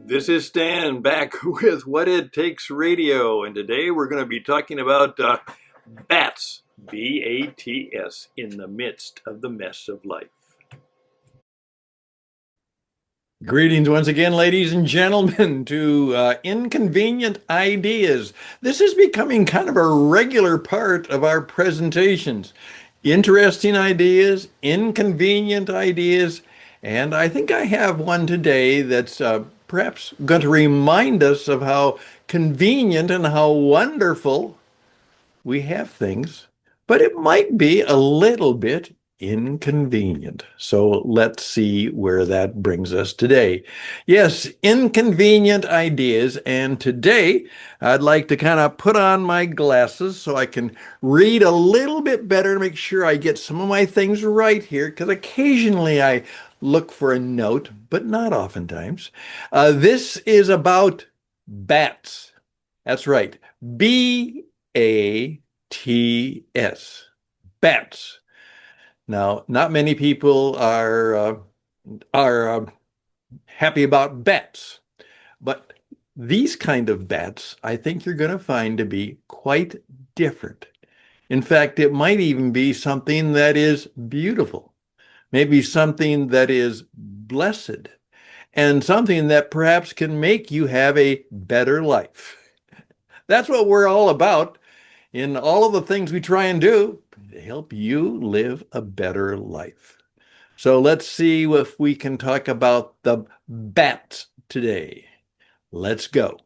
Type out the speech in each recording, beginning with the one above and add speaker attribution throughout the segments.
Speaker 1: This is Stan back with What It Takes Radio, and today we're going to be talking about bats, B-A-T-S, in the midst of the mess of life. Greetings once again, ladies and gentlemen, to Inconvenient Ideas. This is becoming kind of a regular part of our presentations. Interesting ideas, inconvenient ideas, and I think I have one today that's perhaps going to remind us of how convenient and how wonderful we have things, but it might be a little bit inconvenient. So let's see where that brings us today. Yes, inconvenient ideas. And today I'd like to kind of put on my glasses so I can read a little bit better to make sure I get some of my things right here, because occasionally I look for a note, but not oftentimes. This is about bats. That's right. B-A-T-S. Bats. Now, not many people are happy about bats, but these kind of bats, I think you're going to find to be quite different. In fact, it might even be something that is beautiful, maybe something that is blessed, and something that perhaps can make you have a better life. That's what we're all about in all of the things we try and do to help you live a better life. So let's see if we can talk about the bats today. Let's go.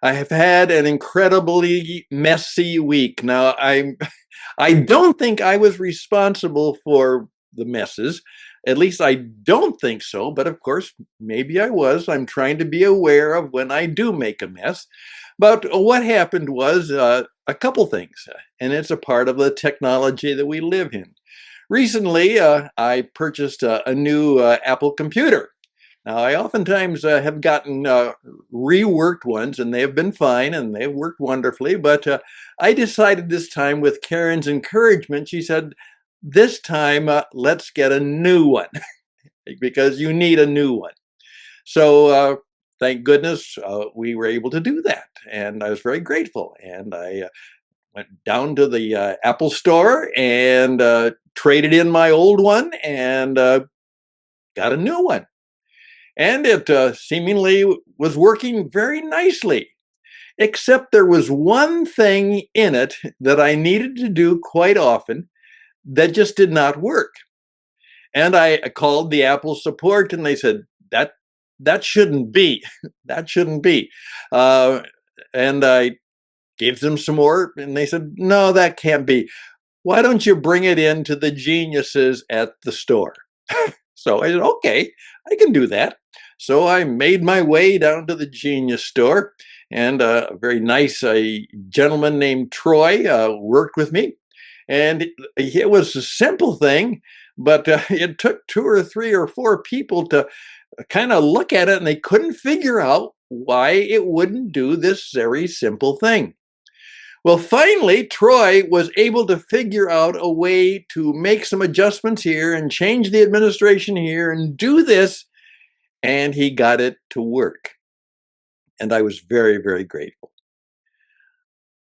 Speaker 1: I have had an incredibly messy week. Now, I don't think I was responsible for the messes. At least I don't think so, but of course, maybe I was. I'm trying to be aware of when I do make a mess. But what happened was a couple things, and it's a part of the technology that we live in. Recently, I purchased a new Apple computer. Now, I oftentimes have gotten reworked ones, and they have been fine, and they've worked wonderfully. But I decided this time, with Karen's encouragement, she said, this time, let's get a new one, because you need a new one. So thank goodness we were able to do that, and I was very grateful. And I went down to the Apple store and traded in my old one and got a new one. And it seemingly was working very nicely, except there was one thing in it that I needed to do quite often that just did not work. And I called the Apple support, and they said, that shouldn't be. That shouldn't be. And I gave them some more, and they said, no, that can't be. Why don't you bring it in to the geniuses at the store? So I said, okay, I can do that. So I made my way down to the Genius store, and a very nice gentleman named Troy worked with me. And it was a simple thing, but it took 2 or 3 or 4 people to kind of look at it, and they couldn't figure out why it wouldn't do this very simple thing. Well, finally, Troy was able to figure out a way to make some adjustments here and change the administration here and do this, and he got it to work. And I was very, very grateful.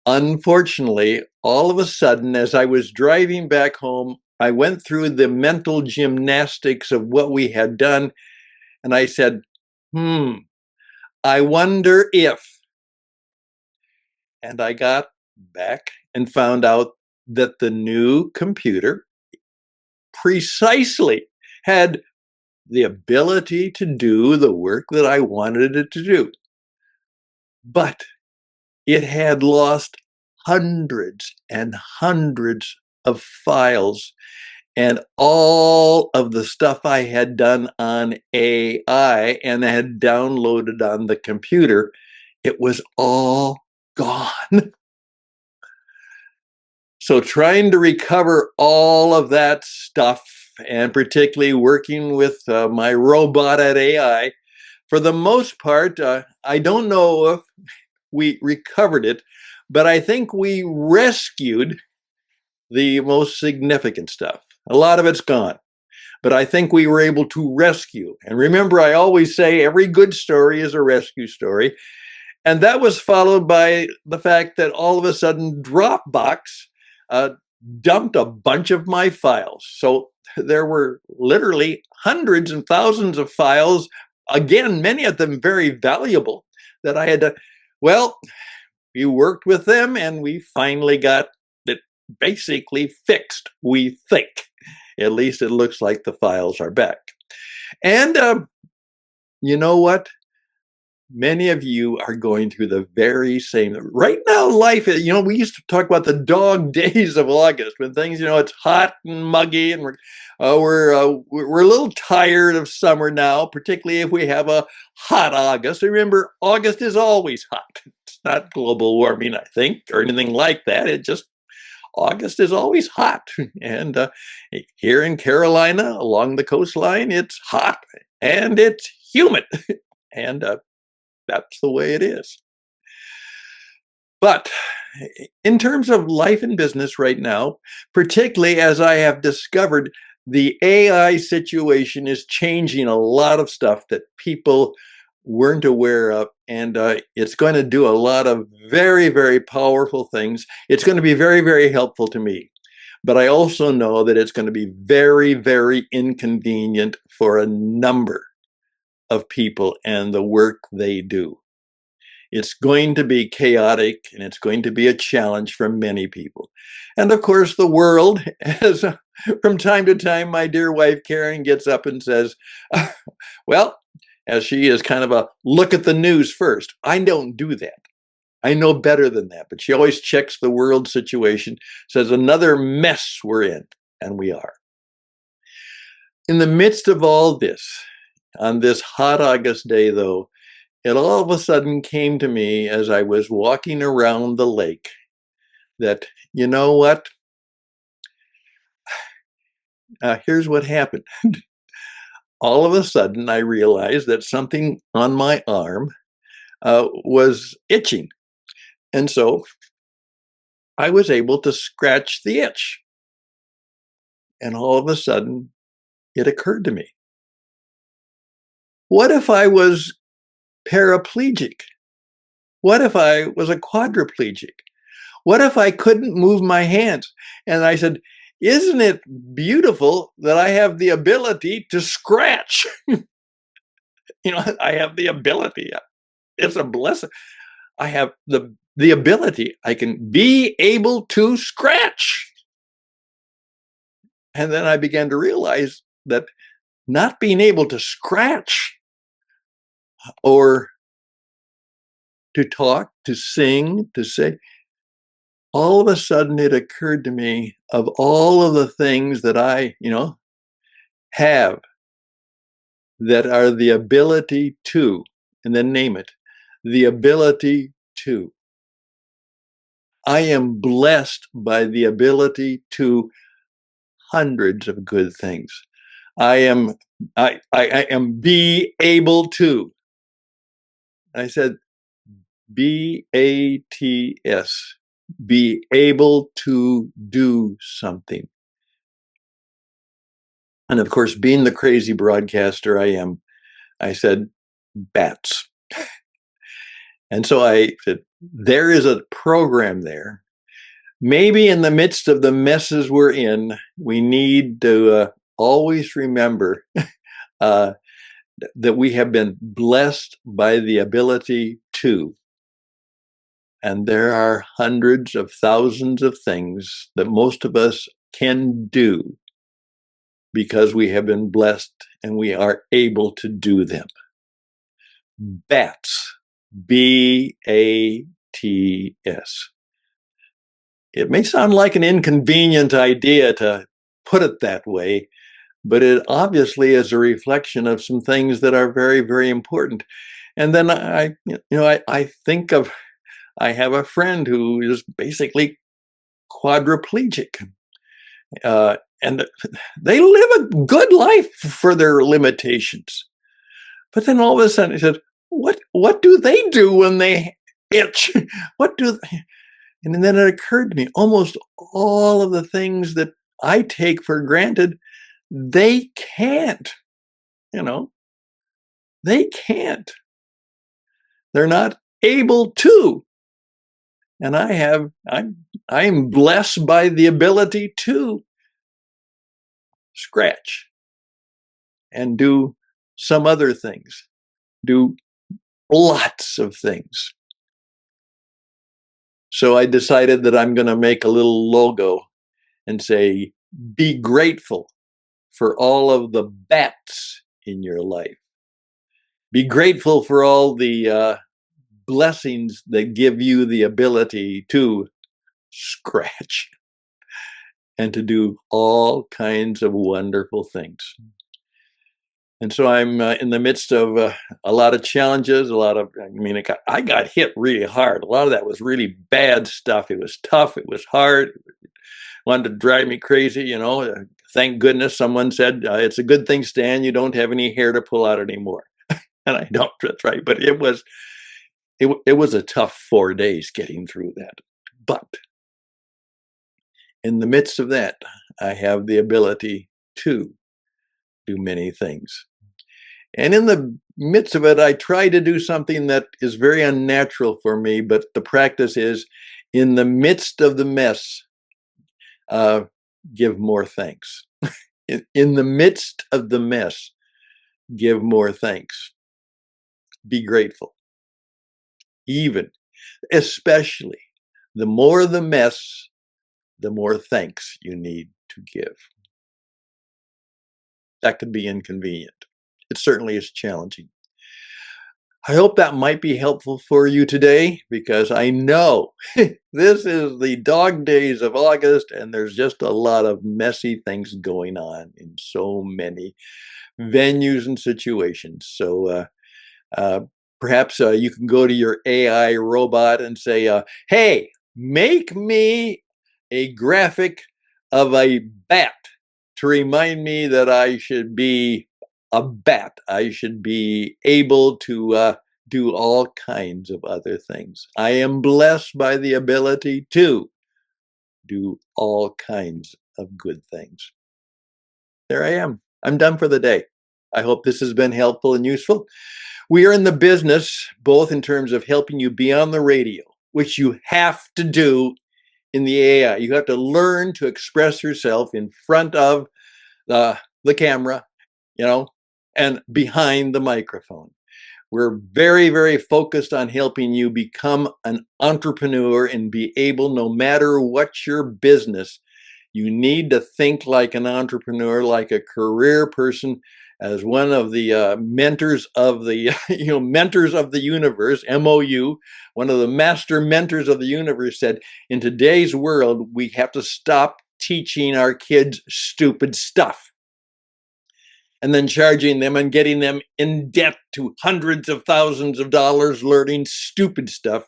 Speaker 1: Unfortunately, all of a sudden, as I was driving back home, I went through the mental gymnastics of what we had done, and I said, I wonder if. And I got back and found out that the new computer precisely had the ability to do the work that I wanted it to do. But it had lost hundreds and hundreds of files, and all of the stuff I had done on AI and had downloaded on the computer, it was all gone. So trying to recover all of that stuff, and particularly working with my robot at AI, for the most part, I don't know if we recovered it, but I think we rescued the most significant stuff. A lot of it's gone, but I think we were able to rescue. And remember, I always say every good story is a rescue story. And that was followed by the fact that all of a sudden Dropbox uh, dumped a bunch of my files. So there were literally hundreds and thousands of files, again, many of them very valuable, that I had to, well, we worked with them and we finally got it basically fixed, we think. At least it looks like the files are back. And you know what? Many of you are going through the very same. Right now, life is, we used to talk about the dog days of August when things, it's hot and muggy, and we're a little tired of summer now, particularly if we have a hot August. Remember, August is always hot. It's not global warming, I think, or anything like that. It just August is always hot. And here in Carolina, along the coastline, it's hot and it's humid. And that's the way it is. But in terms of life and business right now, particularly as I have discovered, the AI situation is changing a lot of stuff that people weren't aware of. And it's going to do a lot of very, very powerful things. It's going to be very, very helpful to me. But I also know that it's going to be very, very inconvenient for a number of people and the work they do. It's going to be chaotic and it's going to be a challenge for many people. And of course, the world, as from time to time, my dear wife Karen gets up and says, well, as she is kind of a look at the news first. I don't do that. I know better than that. But she always checks the world situation, says another mess we're in, and we are. In the midst of all this, on this hot August day, though, it all of a sudden came to me as I was walking around the lake that, you know what? Here's what happened. All of a sudden, I realized that something on my arm was itching. And so I was able to scratch the itch. And all of a sudden, it occurred to me. What if I was paraplegic? What if I was a quadriplegic? What if I couldn't move my hands? And I said, isn't it beautiful that I have the ability to scratch? I have the ability. It's a blessing. I have the ability. I can be able to scratch. And then I began to realize that not being able to scratch or to talk, to sing, to say, all of a sudden it occurred to me of all of the things that I, have that are the ability to, and then name it, the ability to. I am blessed by the ability to hundreds of good things. I am be able to. I said BATS, be able to do something. And of course, being the crazy broadcaster I am, I said bats. And so I said, there is a program there. Maybe in the midst of the messes we're in, we need to always remember that we have been blessed by the ability to. And there are hundreds of thousands of things that most of us can do because we have been blessed and we are able to do them. Bats. BATS. It may sound like an inconvenient idea to put it that way, but it obviously is a reflection of some things that are very, very important. And then I think of, I have a friend who is basically quadriplegic, and they live a good life for their limitations. But then all of a sudden, he said, what do they do when they itch? What do they? And then it occurred to me, almost all of the things that I take for granted, they can't, you know, they can't. They're not able to. And I'm blessed by the ability to scratch and do some other things, do lots of things. So I decided that I'm going to make a little logo and say, be grateful for all of the bats in your life. Be grateful for all the blessings that give you the ability to scratch and to do all kinds of wonderful things. And so I'm in the midst of a lot of challenges, I got hit really hard. A lot of that was really bad stuff. It was tough. It was hard. It wanted to drive me crazy, Thank goodness someone said, it's a good thing, Stan, you don't have any hair to pull out anymore. And I don't, that's right. But it was a tough 4 days getting through that. But in the midst of that, I have the ability to do many things. And in the midst of it, I try to do something that is very unnatural for me, but the practice is, in the midst of the mess, give more thanks. In the midst of the mess, give more thanks. Be grateful. Especially, the more the mess, the more thanks you need to give. That could be inconvenient. It certainly is challenging. I hope that might be helpful for you today, because I know this is the dog days of August and there's just a lot of messy things going on in so many venues and situations. So perhaps you can go to your AI robot and say, hey, make me a graphic of a bat to remind me that I should be a bat. I should be able to do all kinds of other things. I am blessed by the ability to do all kinds of good things. There I am. I'm done for the day. I hope this has been helpful and useful. We are in the business, both in terms of helping you be on the radio, which you have to do in the AI. You have to learn to express yourself in front of the camera, and behind the microphone. We're very, very focused on helping you become an entrepreneur and be able, no matter what your business, you need to think like an entrepreneur, like a career person. As one of the mentors of the mentors of the universe, MOU, one of the master mentors of the universe, said, in today's world, we have to stop teaching our kids stupid stuff and then charging them and getting them in debt to hundreds of thousands of dollars learning stupid stuff.